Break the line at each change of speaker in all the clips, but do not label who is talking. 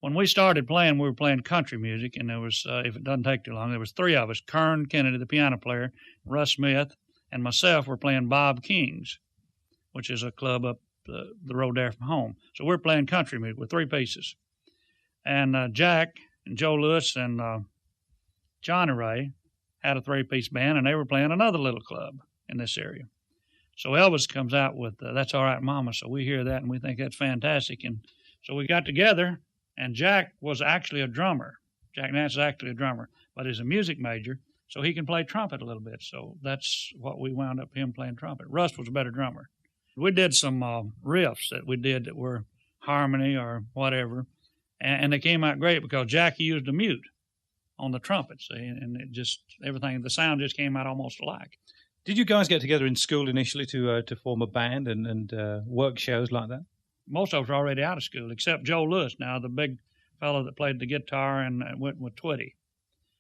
When we started playing, we were playing country music, and there was, if it doesn't take too long, there was three of us: Kern Kennedy, the piano player, Russ Smith, and myself were playing Bob King's, which is a club up the road there from home. So we're playing country music with three pieces. And Jack and Joe Lewis and Johnny Ray had a three-piece band, and they were playing another little club in this area. So Elvis comes out with That's All Right, Mama. So we hear that, and we think that's fantastic. And so we got together, and Jack was actually a drummer. Jack Nance is actually a drummer, but he's a music major, so he can play trumpet a little bit. So that's what we wound up him playing trumpet. Russ was a better drummer. We did some riffs that we did that were harmony or whatever, and they came out great because Jackie used a mute on the trumpet, see, and it just, everything, the sound just came out almost alike.
Did you guys get together in school initially to form a band and work shows like that?
Most of us were already out of school, except Joe Lewis now, the big fellow that played the guitar and went with Twitty.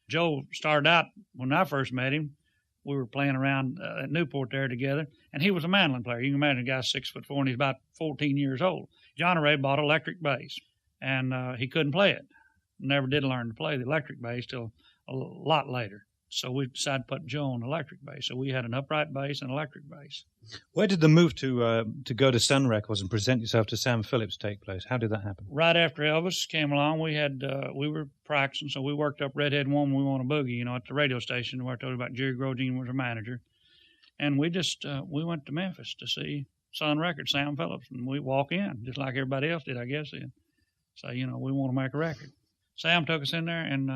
Joe started out, when I first met him, we were playing around at Newport there together, and he was a mandolin player. You can imagine a guy 6'4", and he's about 14 years old. Johnny Ray bought an electric bass, and he couldn't play it. Never did learn to play the electric bass till a lot later. So we decided to put Joe on electric bass. So we had an upright bass and electric bass.
Where did the move to go to Sun Records and present yourself to Sam Phillips take place? How did that happen?
Right after Elvis came along, we were practicing, so we worked up Redhead Woman, We Want a Boogie, at the radio station where I told you about Jerry Grosjean was our manager. And we just, we went to Memphis to see Sun Records, Sam Phillips, and we walk in, just like everybody else did, I guess, and say, we want to make a record. Sam took us in there and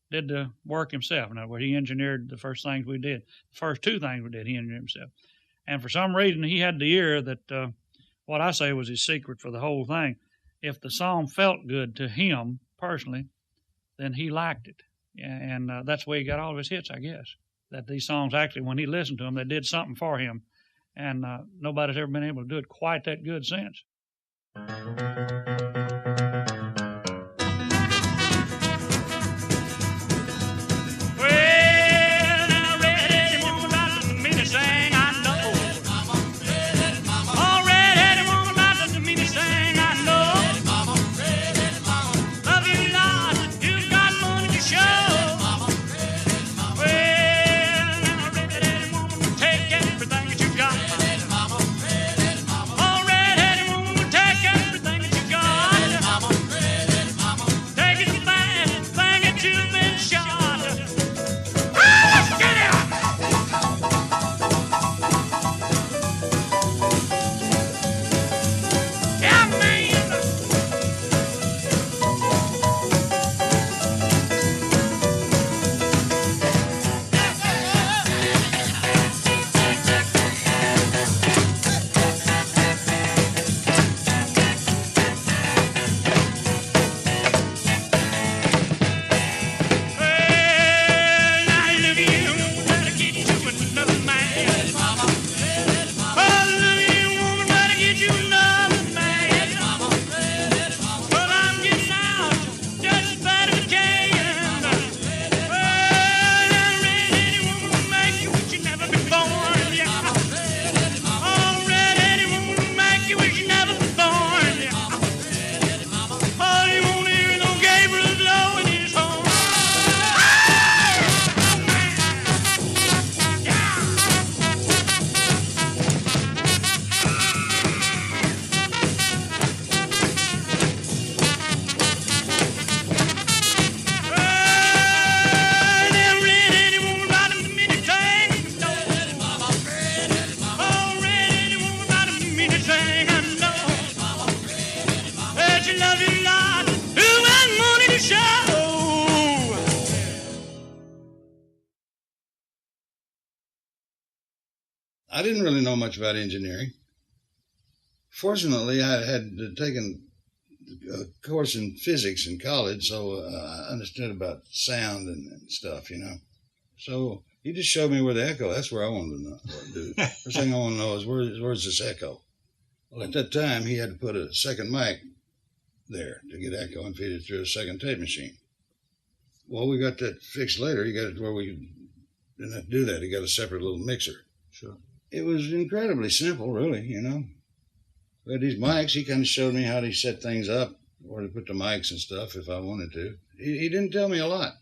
did the work himself. In other words, he engineered the first things we did. The first two things we did, he engineered himself. And for some reason, he had the ear that what I say was his secret for the whole thing. If the song felt good to him personally, then he liked it. And that's the way he got all of his hits, I guess. That these songs actually, when he listened to them, they did something for him. And nobody's ever been able to do it quite that good since.
I didn't really know much about engineering. Fortunately, I had taken a course in physics in college, so I understood about sound and stuff, So he just showed me where the echo, that's where I wanted to know what to do. First thing I want to know is where's this echo? Well, at that time, he had to put a second mic there to get echo and feed it through a second tape machine. Well, we got that fixed later. You got it where we didn't have to do that. He got a separate little mixer.
Sure.
It was incredibly simple, really, We had these mics. He kind of showed me how to set things up. where to put the mics and stuff if I wanted to. He didn't tell me a lot.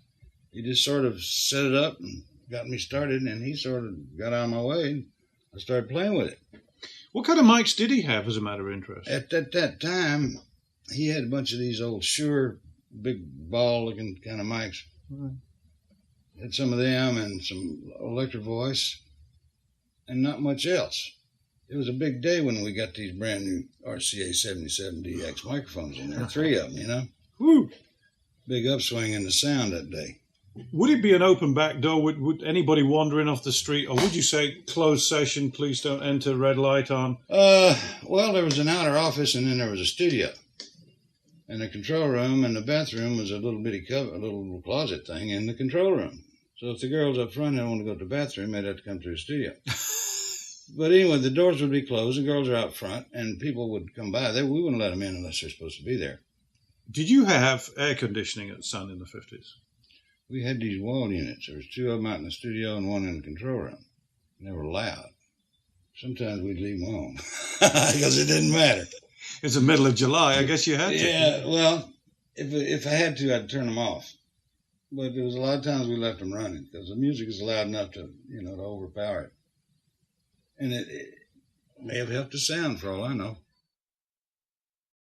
He just sort of set it up and got me started, and he sort of got out of my way, and I started playing with it.
What kind of mics did he have, as a matter of interest?
At that time, he had a bunch of these old Shure, big ball-looking kind of mics.
Right.
Had some of them and some electric voice, and not much else. It was a big day when we got these brand new RCA 77DX microphones in there, 3 of them, you know.
Woo.
Big upswing in the sound that day.
Would it be an open back door? Would anybody wandering off the street, or would you say closed session, please don't enter, red light on?
Well, there was an outer office, and then there was a studio. And the control room and the bathroom was a little bitty a little closet thing in the control room. So if the girls up front didn't want to go to the bathroom, they'd have to come to the studio. But anyway, the doors would be closed, the girls are out front, and people would come by. We wouldn't let them in unless they're supposed to be there.
Did you have air conditioning at Sun in the 50s?
We had these wall units. There was 2 of them out in the studio and 1 in the control room. And they were loud. Sometimes we'd leave them on because it didn't matter.
It's the middle of July. I guess you had to.
Yeah, well, if I had to, I'd turn them off. But there was a lot of times we left them running because the music is loud enough to, to overpower it. And it may have helped the sound for all I know.